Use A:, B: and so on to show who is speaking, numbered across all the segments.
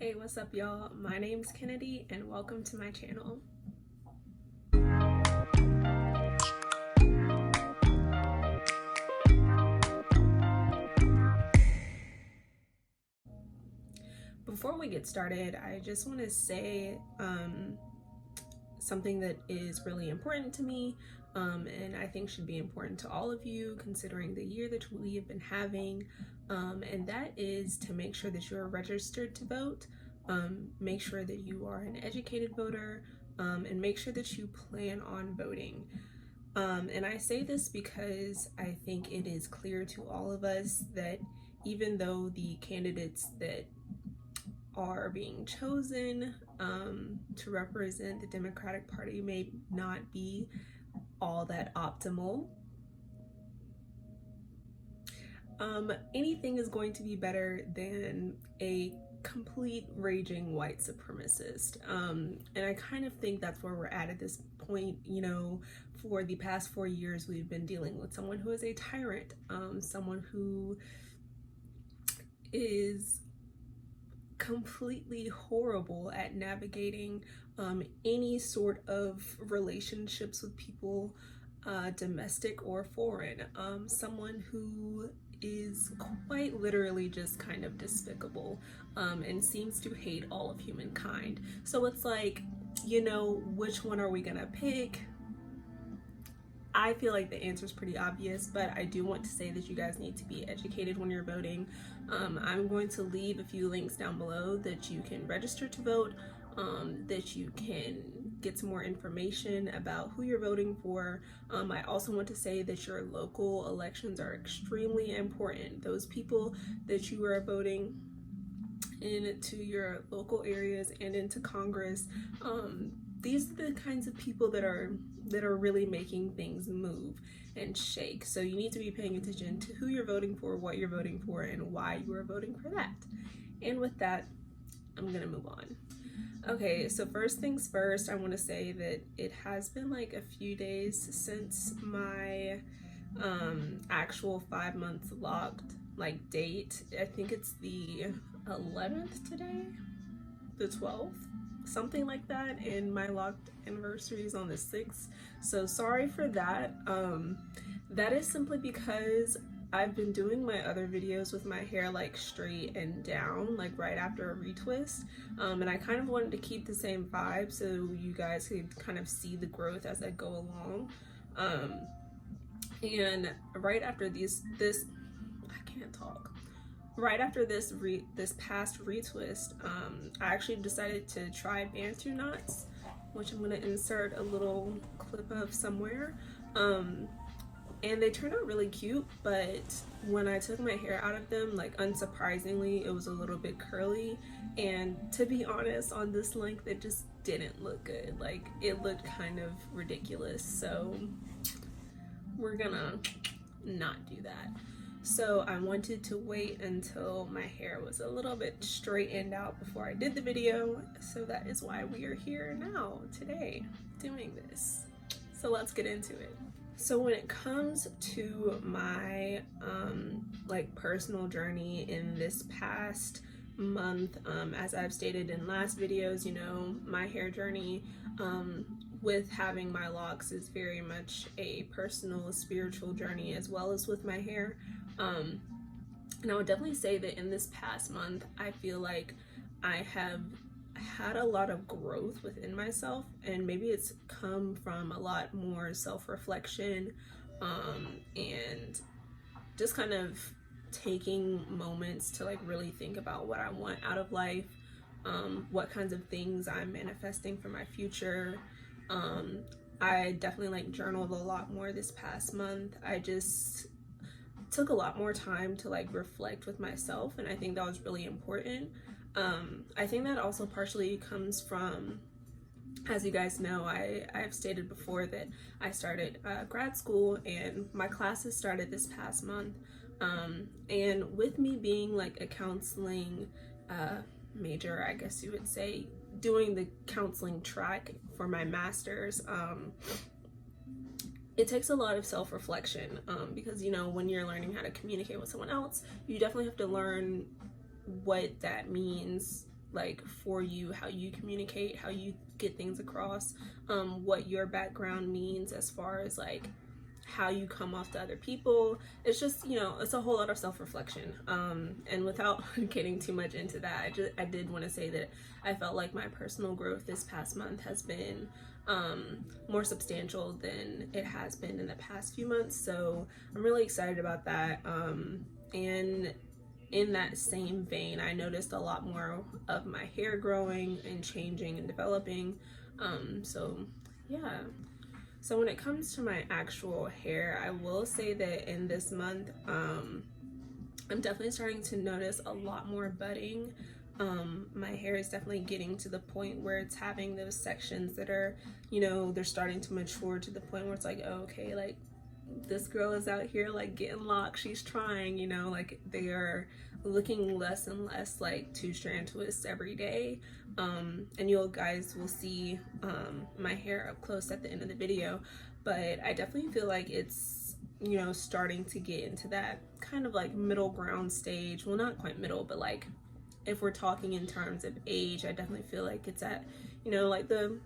A: Hey, what's up y'all? My name's Kennedy and welcome to my channel. Before we get started, I just want to say something that is really important to me and I think should be important to all of you considering the year that we have been having, and that is to make sure that you are registered to vote, make sure that you are an educated voter, and make sure that you plan on voting. And I say this because I think it is clear to all of us that even though the candidates that are being chosen to represent the Democratic Party may not be all that optimal, anything is going to be better than a complete raging white supremacist. And I kind of think that's where we're at this point. You know, for the past 4 years, we've been dealing with someone who is a tyrant, someone who is completely horrible at navigating any sort of relationships with people, domestic or foreign, someone who is quite literally just kind of despicable, and seems to hate all of humankind. So it's like, you know, which one are we gonna pick? I feel like the answer is pretty obvious, but I do want to say that you guys need to be educated when you're voting. I'm going to leave a few links down below that you can register to vote, that you can get some more information about who you're voting for. I also want to say that your local elections are extremely important. Those people that you are voting into your local areas and into Congress, these are the kinds of people that are really making things move and shake. So you need to be paying attention to who you're voting for, what you're voting for, and why you are voting for that. And with that, I'm gonna move on. Okay, so first things first, I want to say that it has been like a few days since my actual 5-month locked date. I think it's the 11th today, the 12th, something like that, and my locked anniversary is on the 6th. So sorry for that. That is simply because I've been doing my other videos with my hair like straight and down, like right after a retwist, and I kind of wanted to keep the same vibe so you guys could kind of see the growth as I go along. And right after this past retwist, I actually decided to try Bantu knots, which I'm gonna insert a little clip of somewhere. And they turned out really cute, but when I took my hair out of them, like unsurprisingly, it was a little bit curly. And to be honest, on this length, it just didn't look good. Like, it looked kind of ridiculous. So we're gonna not do that. So I wanted to wait until my hair was a little bit straightened out before I did the video. So that is why we are here now today doing this. So let's get into it. So when it comes to my personal journey in this past month, as I've stated in last videos, you know, my hair journey with having my locks is very much a personal, spiritual journey, as well as with my hair. And I would definitely say that in this past month, I feel like I have had a lot of growth within myself, and maybe it's come from a lot more self-reflection, and just kind of taking moments to like really think about what I want out of life, what kinds of things I'm manifesting for my future. I definitely journaled a lot more this past month. I just took a lot more time to reflect with myself, and I think that was really important. I think that also partially comes from, as you guys know, I've stated before that I started grad school, and my classes started this past month. And with me being a counseling major, I guess you would say, doing the counseling track for my master's, it takes a lot of self-reflection, because, you know, when you're learning how to communicate with someone else, you definitely have to learn what that means like for you, how you communicate, how you get things across, what your background means as far as like how you come off to other people. It's just, you know, it's a whole lot of self-reflection. And without getting too much into that, I did want to say that I felt like my personal growth this past month has been more substantial than it has been in the past few months. So I'm really excited about that. And in that same vein, I noticed a lot more of my hair growing and changing and developing. So yeah. So when it comes to my actual hair, I will say that in this month, I'm definitely starting to notice a lot more budding. My hair is definitely getting to the point where it's having those sections that are, you know, they're starting to mature to the point where it's like, oh, okay, like this girl is out here like getting locks, she's trying, you know, like they are looking less and less like 2-strand twists every day. And you guys will see my hair up close at the end of the video, but I definitely feel like it's, you know, starting to get into that kind of like middle ground stage. Well, not quite middle, but like if we're talking in terms of age, I definitely feel like it's at, you know, like the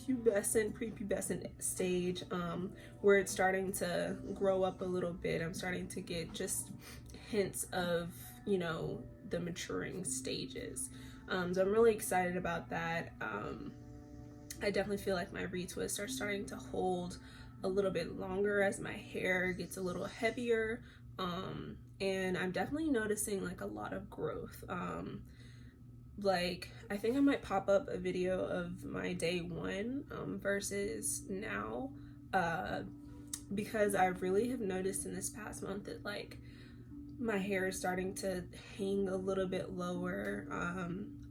A: pubescent, prepubescent stage, where it's starting to grow up a little bit. I'm starting to get just hints of, you know, the maturing stages. So I'm really excited about that. I definitely feel like my retwists are starting to hold a little bit longer as my hair gets a little heavier. And I'm definitely noticing like a lot of growth. Like I think I might pop up a video of my day one versus now, because I really have noticed in this past month that like my hair is starting to hang a little bit lower.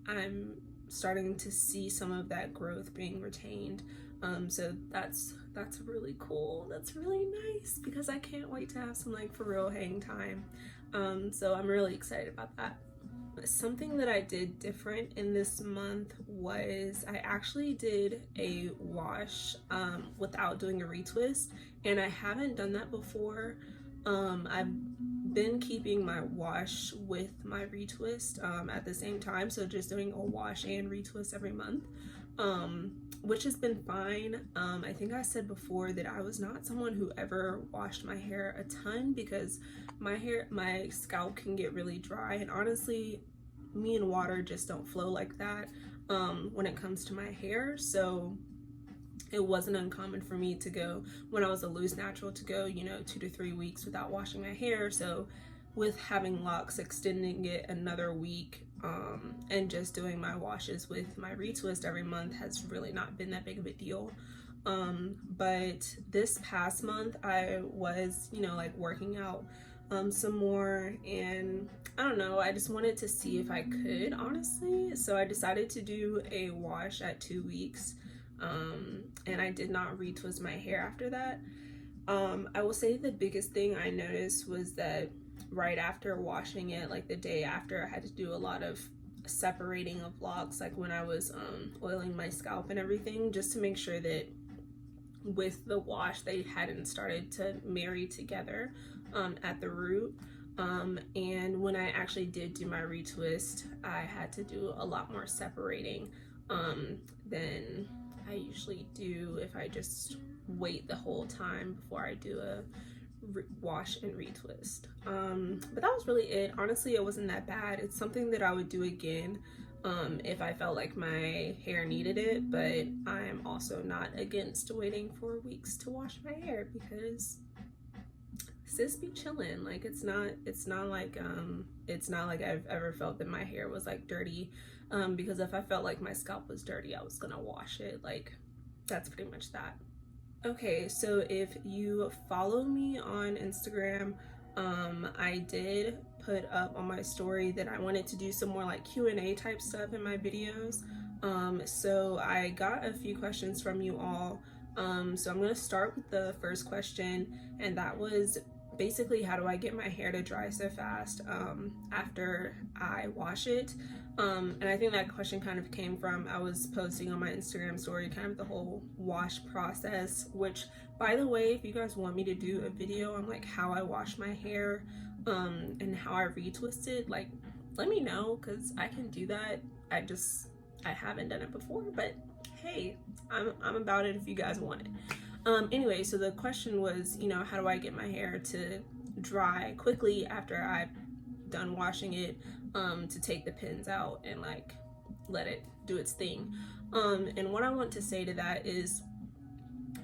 A: I'm starting to see some of that growth being retained. So that's really cool. That's really nice because I can't wait to have some like for real hang time. So I'm really excited about that. Something that I did different in this month was I actually did a wash without doing a retwist, and I haven't done that before. I've been keeping my wash with my retwist at the same time, so just doing a wash and retwist every month, which has been fine. I think I said before that I was not someone who ever washed my hair a ton because my scalp can get really dry, and honestly me and water just don't flow like that when it comes to my hair. So it wasn't uncommon for me to go, when I was a loose natural, to go, you know, 2 to 3 weeks without washing my hair. So with having locks, extending it another week and just doing my washes with my retwist every month has really not been that big of a deal. But this past month I was, you know, like working out some more, and I don't know, I just wanted to see if I could, honestly. So I decided to do a wash at 2 weeks. And I did not retwist my hair after that. I will say the biggest thing I noticed was that right after washing it, like the day after, I had to do a lot of separating of locks, like when I was oiling my scalp and everything, just to make sure that with the wash they hadn't started to marry together at the root. And when I actually did do my retwist, I had to do a lot more separating than I usually do if I just wait the whole time before I do a wash and retwist. But that was really it. Honestly, it wasn't that bad. It's something that I would do again if I felt like my hair needed it, but I'm also not against waiting 4 weeks to wash my hair because sis be chilling. Like it's not like I've ever felt that my hair was like dirty, because if I felt like my scalp was dirty, I was gonna wash it. Like that's pretty much that. Okay, so if you follow me on Instagram, I did put up on my story that I wanted to do some more like Q&A type stuff in my videos. So I got a few questions from you all. So I'm gonna start with the first question, and that was basically, how do I get my hair to dry so fast after I wash it? And I think that question kind of came from, I was posting on my Instagram story kind of the whole wash process, which, by the way, if you guys want me to do a video on like how I wash my hair and how I retwist it, like let me know, because I can do that. I haven't done it before, but hey, I'm about it if you guys want it. Anyway, so the question was, you know, how do I get my hair to dry quickly after I've done washing it, to take the pins out and like let it do its thing. And what I want to say to that is,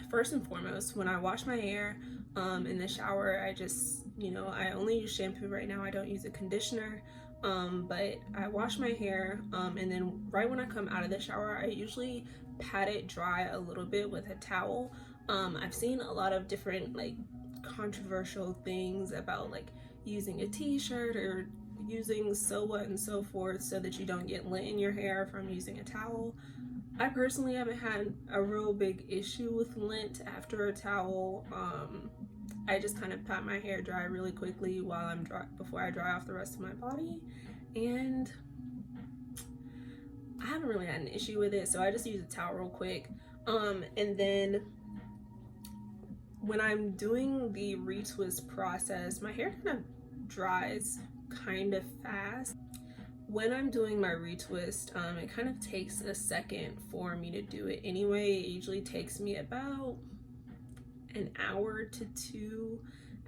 A: first and foremost, when I wash my hair in the shower, I just, you know, I only use shampoo right now. I don't use a conditioner. But I wash my hair, and then right when I come out of the shower, I usually pat it dry a little bit with a towel. I've seen a lot of different like controversial things about like using a t-shirt or using so what and so forth so that you don't get lint in your hair from using a towel. I personally haven't had a real big issue with lint after a towel. I just kind of pat my hair dry really quickly while I'm dry before I dry off the rest of my body, and I haven't really had an issue with it, so I just use a towel real quick. And then when I'm doing the retwist process, my hair kind of dries kind of fast. When I'm doing my retwist, it kind of takes a second for me to do it anyway. It usually takes me about an hour to 2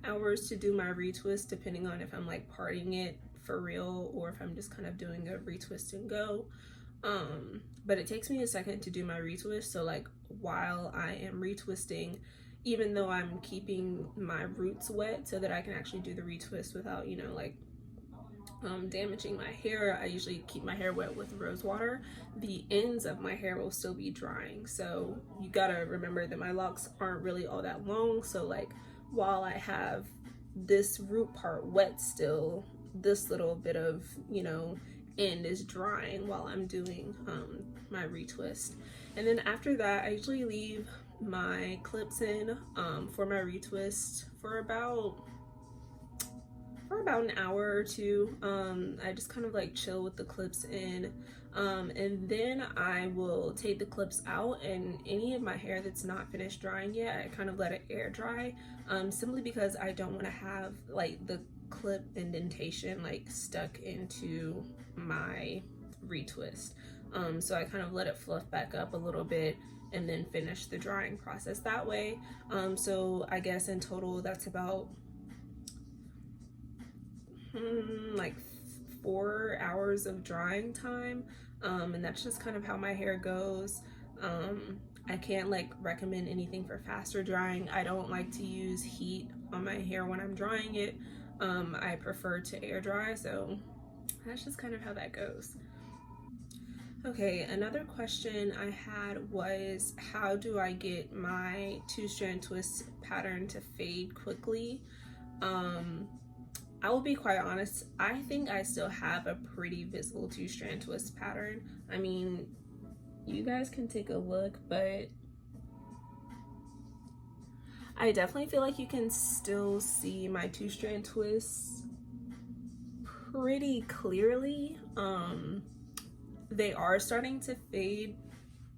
A: hours to do my retwist, depending on if I'm like parting it for real or if I'm just kind of doing a retwist and go. But it takes me a second to do my retwist, so like while I am retwisting, even though I'm keeping my roots wet so that I can actually do the retwist without, you know, like damaging my hair, I usually keep my hair wet with rose water. The ends of my hair will still be drying, so you gotta remember that my locks aren't really all that long, so like while I have this root part wet still, this little bit of, you know, end is drying while I'm doing my retwist. And then after that, I usually leave my clips in for my retwist for about an hour or two. I just kind of like chill with the clips in, and then I will take the clips out, and any of my hair that's not finished drying yet, I kind of let it air dry, simply because I don't want to have like the clip indentation like stuck into my retwist. So I kind of let it fluff back up a little bit and then finish the drying process that way. So I guess in total that's about like 4 hours of drying time, and that's just kind of how my hair goes. I can't like recommend anything for faster drying. I don't like to use heat on my hair when I'm drying it. I prefer to air dry, so that's just kind of how that goes. Okay, another question I had was, how do I get my 2-strand twist pattern to fade quickly? I will be quite honest, I think I still have a pretty visible 2-strand twist pattern. I mean, you guys can take a look, but I definitely feel like you can still see my 2-strand twists pretty clearly. They are starting to fade,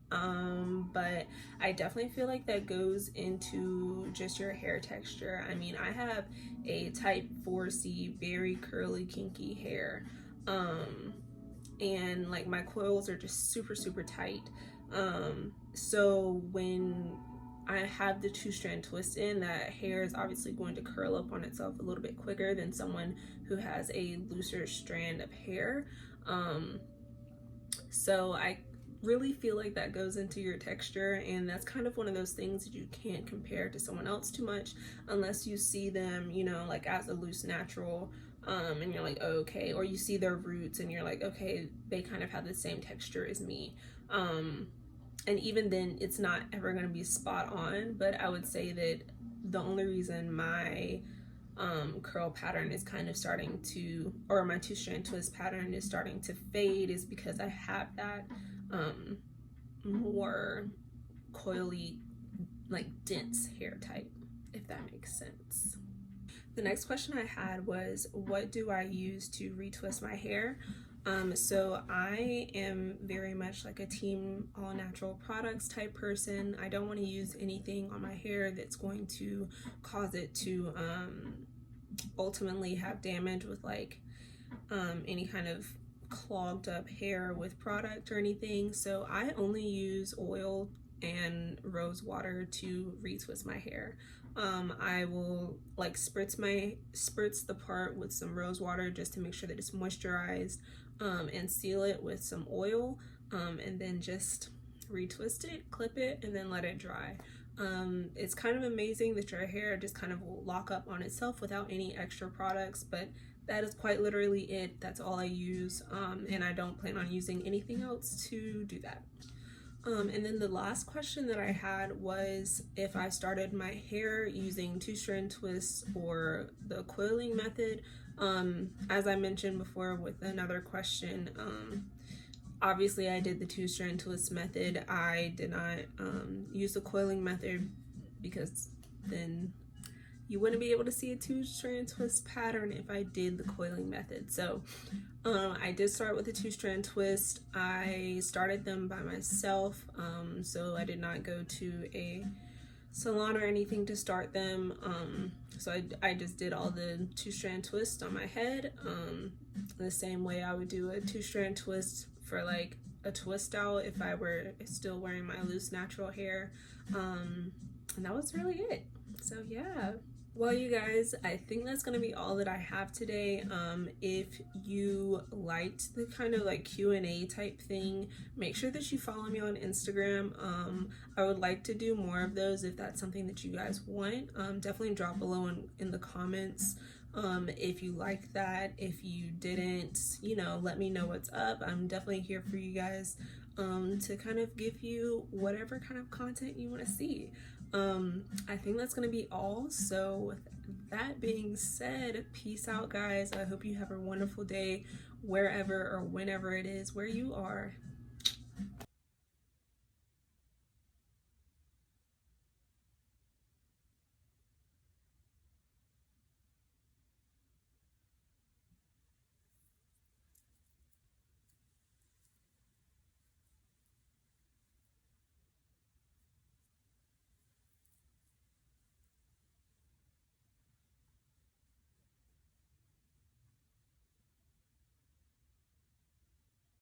A: but I definitely feel like that goes into just your hair texture. I mean, I have a type 4C very curly kinky hair, and like my coils are just super tight, so when I have the 2-strand twist in, that hair is obviously going to curl up on itself a little bit quicker than someone who has a looser strand of hair. So I really feel like that goes into your texture, and that's kind of one of those things that you can't compare to someone else too much unless you see them, you know, like as a loose natural, and you're like, oh, okay, or you see their roots and you're like, okay, they kind of have the same texture as me. And even then it's not ever going to be spot on, but I would say that the only reason my curl pattern is kind of starting to, or my 2-strand twist pattern is starting to fade, is because I have that more coily, like dense hair type, if that makes sense. The next question I had was, what do I use to retwist my hair? So I am very much like a team all natural products type person. I don't want to use anything on my hair that's going to cause it to ultimately have damage with like any kind of clogged up hair with product or anything, so I only use oil and rose water to retwist my hair. I will like spritz the part with some rose water just to make sure that it's moisturized, and seal it with some oil, and then just retwist it, clip it, and then let it dry. It's kind of amazing that your hair just kind of will lock up on itself without any extra products, but that is quite literally it. That's all I use, and I don't plan on using anything else to do that. And then the last question that I had was if I started my hair using two-strand twists or the coiling method. As I mentioned before with another question, obviously I did the two-strand twist method. I did not use the coiling method because then you wouldn't be able to see a two-strand twist pattern if I did the coiling method. So I did start with a two-strand twist. I started them by myself, so I did not go to a salon or anything to start them. So I just did all the two-strand twists on my head, the same way I would do a two-strand twist for like a twist out if I were still wearing my loose natural hair. And that was really it. So yeah. Well, you guys, I think that's gonna be all that I have today. If you liked the kind of like Q&A type thing, make sure that you follow me on Instagram. I would like to do more of those if that's something that you guys want. Definitely drop below in the comments if you like that. If you didn't, you know, let me know what's up. I'm definitely here for you guys to kind of give you whatever kind of content you want to see. I think that's gonna be all. So with that being said, peace out, guys. I hope you have a wonderful day wherever or whenever it is where you are.